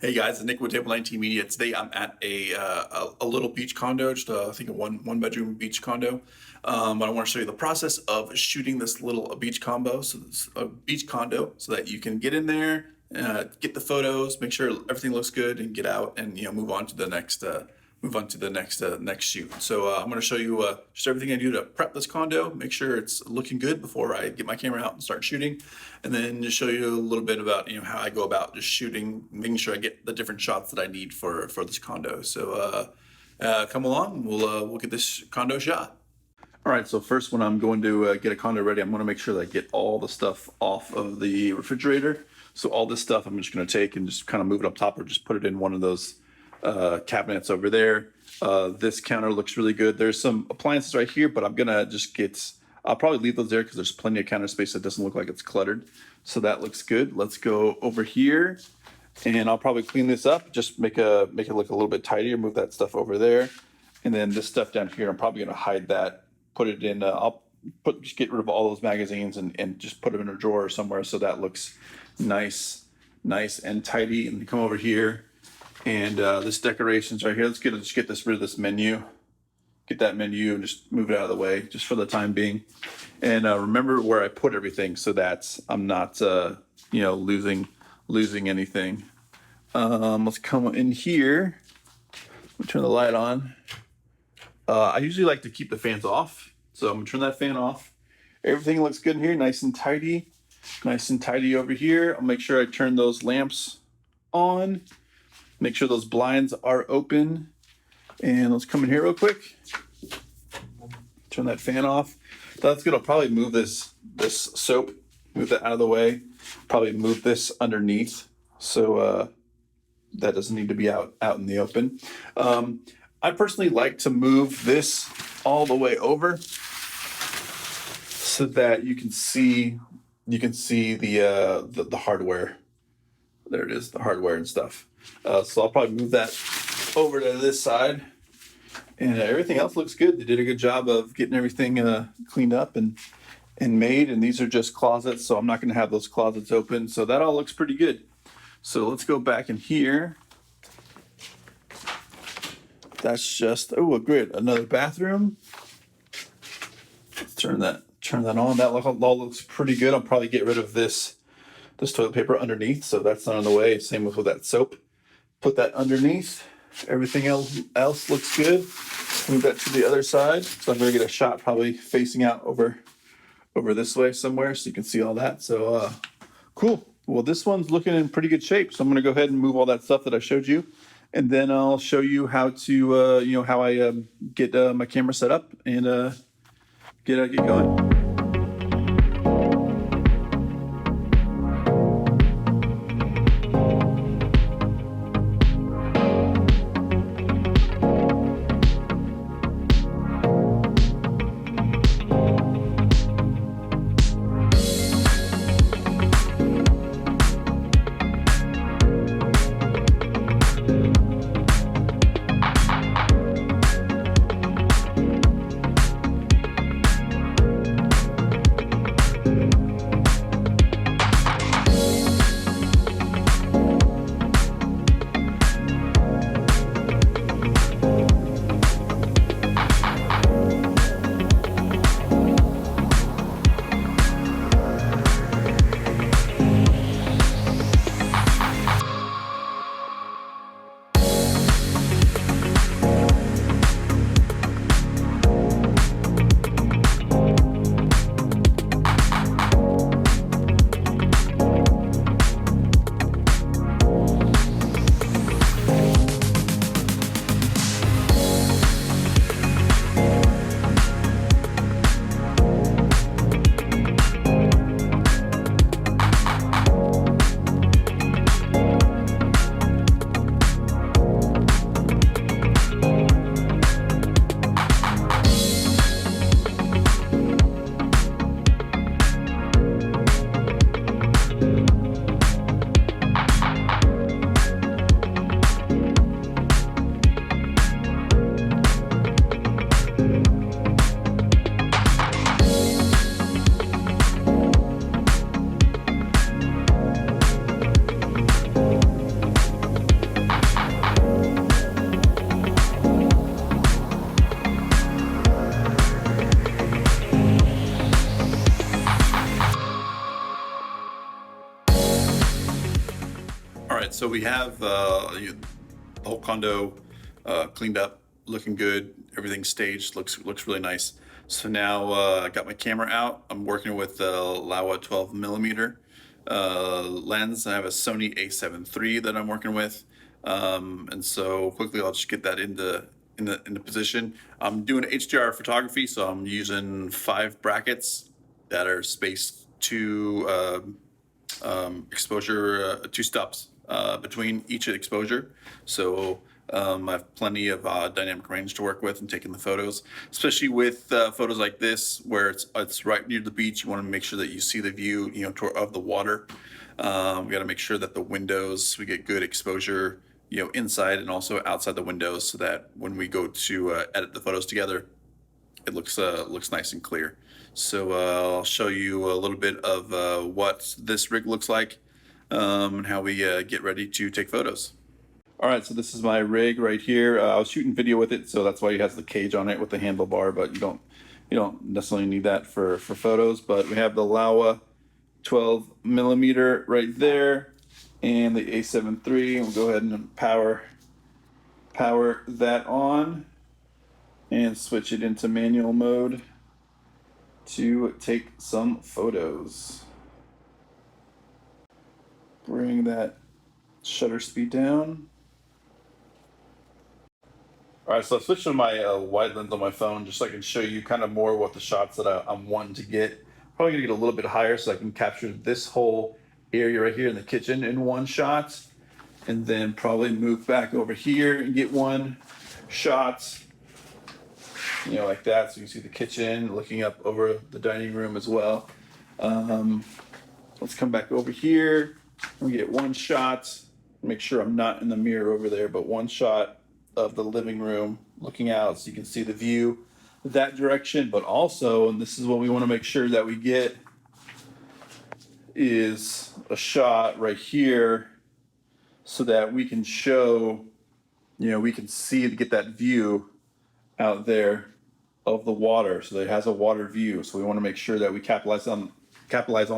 Hey guys, it's Nick with Table 19 Media. Today I'm at a little beach condo, just I think a one bedroom beach condo. But I want to show you the process of shooting this little beach combo, so this a beach condo, so that you can get in there, get the photos, make sure everything looks good, and get out and move on to the next shoot. So I'm going to show you just everything I do to prep this condo, make sure it's looking good before I get my camera out and start shooting, and then just show you a little bit about how I go about just shooting, making sure I get the different shots that I need for this condo. So come along, we'll get this condo shot. All right, so first when I'm going to get a condo ready, I'm going to make sure that I get all the stuff off of the refrigerator. So all this stuff I'm just going to take and just kind of move it up top, or just put it in one of those cabinets over there. This counter looks really good. There's some appliances right here, but I'm gonna just I'll probably leave those there because there's plenty of counter space that doesn't look like it's cluttered. So that looks good. Let's go over here, and I'll probably clean this up, just make it look a little bit tidier, move that stuff over there. And then this stuff down here, I'm probably gonna hide that, put it in, just get rid of all those magazines and just put them in a drawer somewhere so that looks nice and tidy. And come over here. And this decorations right here, let's just get rid of this menu. Get that menu and just move it out of the way, just for the time being. And remember where I put everything, so that I'm not, losing anything. Let's come in here. We'll turn the light on. I usually like to keep the fans off, so I'm gonna turn that fan off. Everything looks good in here, nice and tidy over here. I'll make sure I turn those lamps on. Make sure those blinds are open. And let's come in here real quick. Turn that fan off. That's good. I'll probably move this soap, move that out of the way. Probably move this underneath, so that doesn't need to be out in the open. I personally like to move this all the way over so that you can see the hardware. There it is, the hardware and stuff. So I'll probably move that over to this side, and everything else looks good. They did a good job of getting everything cleaned up and made. And these are just closets, so I'm not going to have those closets open. So that all looks pretty good. So let's go back in here. That's just great. Another bathroom. Let's turn that on. That all looks pretty good. I'll probably get rid of this toilet paper underneath, so that's not in the way. Same with that soap. Put that underneath. Everything else looks good. Move that to the other side. So I'm gonna get a shot probably facing out over this way somewhere, so you can see all that. So cool. Well, this one's looking in pretty good shape. So I'm gonna go ahead and move all that stuff that I showed you, and then I'll show you how to how I get my camera set up and get going. right, so we have the whole condo cleaned up, looking good. Everything's staged, looks really nice. So now I got my camera out. I'm working with the Laowa 12mm lens. I have a Sony A7III that I'm working with, and so quickly I'll just get that into position. I'm doing HDR photography, so I'm using 5 brackets that are spaced to exposure, 2 stops between each exposure. So I have plenty of dynamic range to work with and taking the photos, especially with photos like this where it's right near the beach. You want to make sure that you see the view, of the water. We got to make sure that the windows, we get good exposure, inside and also outside the windows, so that when we go to edit the photos together, it looks nice and clear. So I'll show you a little bit of what this rig looks like and how we get ready to take photos. All right, so this is my rig right here. I was shooting video with it, so that's why it has the cage on it with the handlebar, but you don't necessarily need that for photos. But we have the Laowa 12mm right there, and the A7III. We'll go ahead and power that on and switch it into manual mode to take some photos. Bring that shutter speed down. All right, so I switched to my wide lens on my phone just so I can show you kind of more what the shots that I'm wanting to get. Probably gonna get a little bit higher so I can capture this whole area right here in the kitchen in one shot, and then probably move back over here and get one shot, like that, so you can see the kitchen looking up over the dining room as well. Let's come back over here and get one shot. Make sure I'm not in the mirror over there, but one shot of the living room looking out so you can see the view that direction. But also, and this is what we want to make sure that we get, is a shot right here so that we can show, we can see to get that view out there of the water. So it has a water view. So we want to make sure that we capitalize on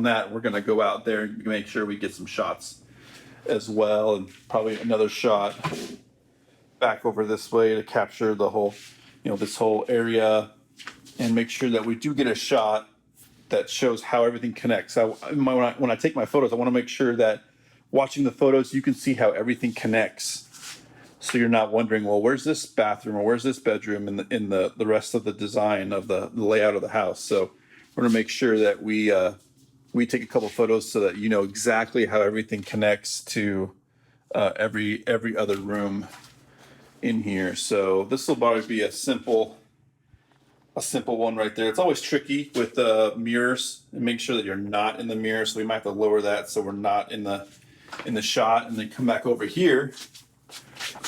that. We're going to go out there and make sure we get some shots as well, and probably another shot back over this way to capture the whole, this whole area, and make sure that we do get a shot that shows how everything connects. When I take my photos, I want to make sure that watching the photos, you can see how everything connects. So you're not wondering, well, where's this bathroom or where's this bedroom in the rest of the design of the layout of the house. So we're going to make sure that we take a couple photos so that you know exactly how everything connects to every other room in here. So this will probably be a simple one right there. It's always tricky with mirrors, and make sure that you're not in the mirror. So we might have to lower that so we're not in the shot, and then come back over here.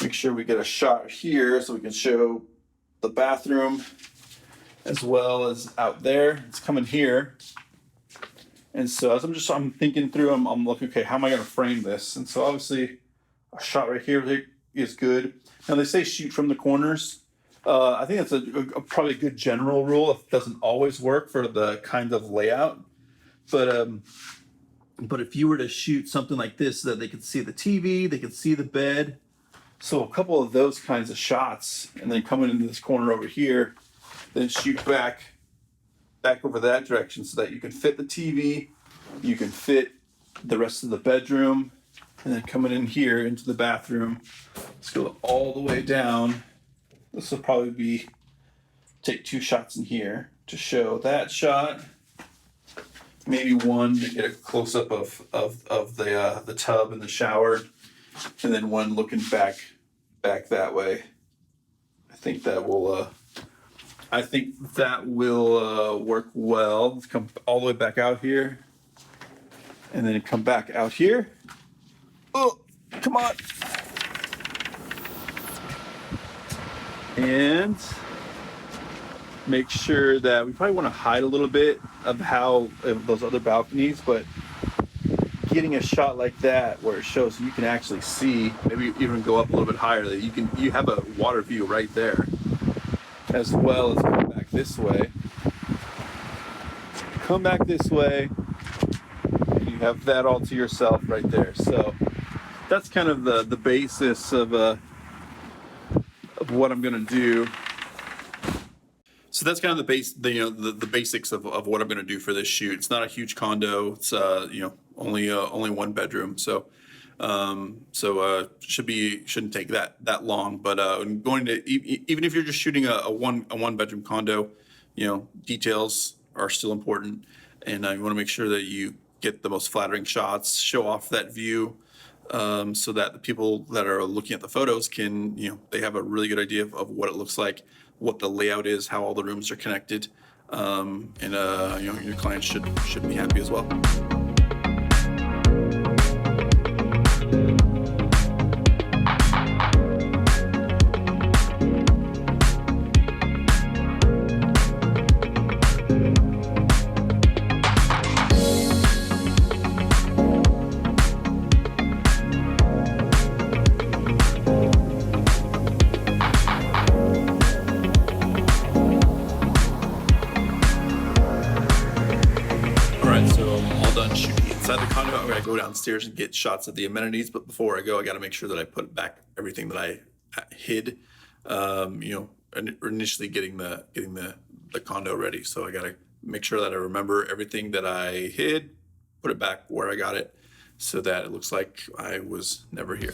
Make sure we get a shot here so we can show the bathroom as well as out there. It's coming here. And so as I'm thinking through, I'm looking, okay, how am I going to frame this? And so obviously a shot right here is good. Now they say shoot from the corners. I think that's probably a good general rule. It doesn't always work for the kind of layout, but if you were to shoot something like this so that they could see the TV, they could see the bed. So a couple of those kinds of shots, and then coming into this corner over here, then shoot back over that direction so that you can fit the TV, you can fit the rest of the bedroom, and then coming in here into the bathroom. Let's go all the way down. This will probably take 2 shots in here to show that shot. Maybe one to get a close up of the tub and the shower, and then one looking back that way. I think that will work well. Let's come all the way back out here, and then come back out here. Oh, come on. And make sure that we probably want to hide a little bit of those other balconies, but getting a shot like that where it shows you can actually see, maybe even go up a little bit higher, that you have a water view right there, as well as come back this way. Come back this way, and you have that all to yourself right there. So that's kind of the basis of what I'm gonna do. So that's kind of the basics of what I'm gonna do for this shoot. It's not a huge condo. It's only one bedroom. So shouldn't take that long. But I'm going to even if you're just shooting a one bedroom condo, details are still important, and you want to make sure that you get the most flattering shots, show off that view, so that the people that are looking at the photos can, they have a really good idea of what it looks like, what the layout is, how all the rooms are connected, and your clients should be happy as well. Inside the condo, I'm gonna go downstairs and get shots of the amenities, but before I go, I gotta make sure that I put back everything that I hid, initially getting the condo ready. So I gotta make sure that I remember everything that I hid, put it back where I got it, so that it looks like I was never here.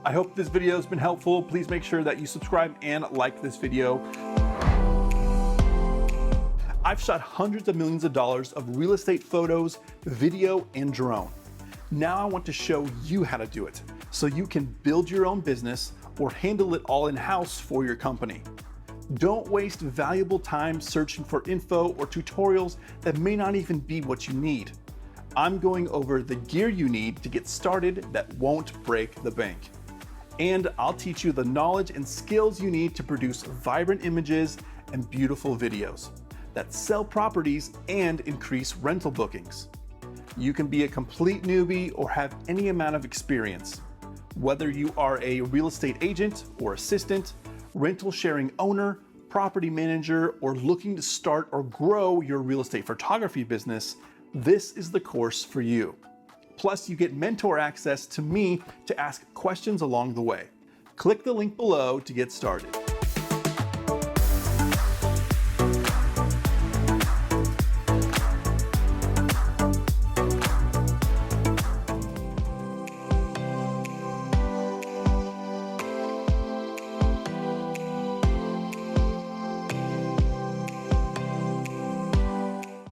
I hope this video has been helpful. Please make sure that you subscribe and like this video. I've shot hundreds of millions of dollars of real estate photos, video, and drone. Now I want to show you how to do it so you can build your own business or handle it all in-house for your company. Don't waste valuable time searching for info or tutorials that may not even be what you need. I'm going over the gear you need to get started that won't break the bank. And I'll teach you the knowledge and skills you need to produce vibrant images and beautiful videos that sell properties and increase rental bookings. You can be a complete newbie or have any amount of experience. Whether you are a real estate agent or assistant, rental sharing owner, property manager, or looking to start or grow your real estate photography business, this is the course for you. Plus, you get mentor access to me to ask questions along the way. Click the link below to get started.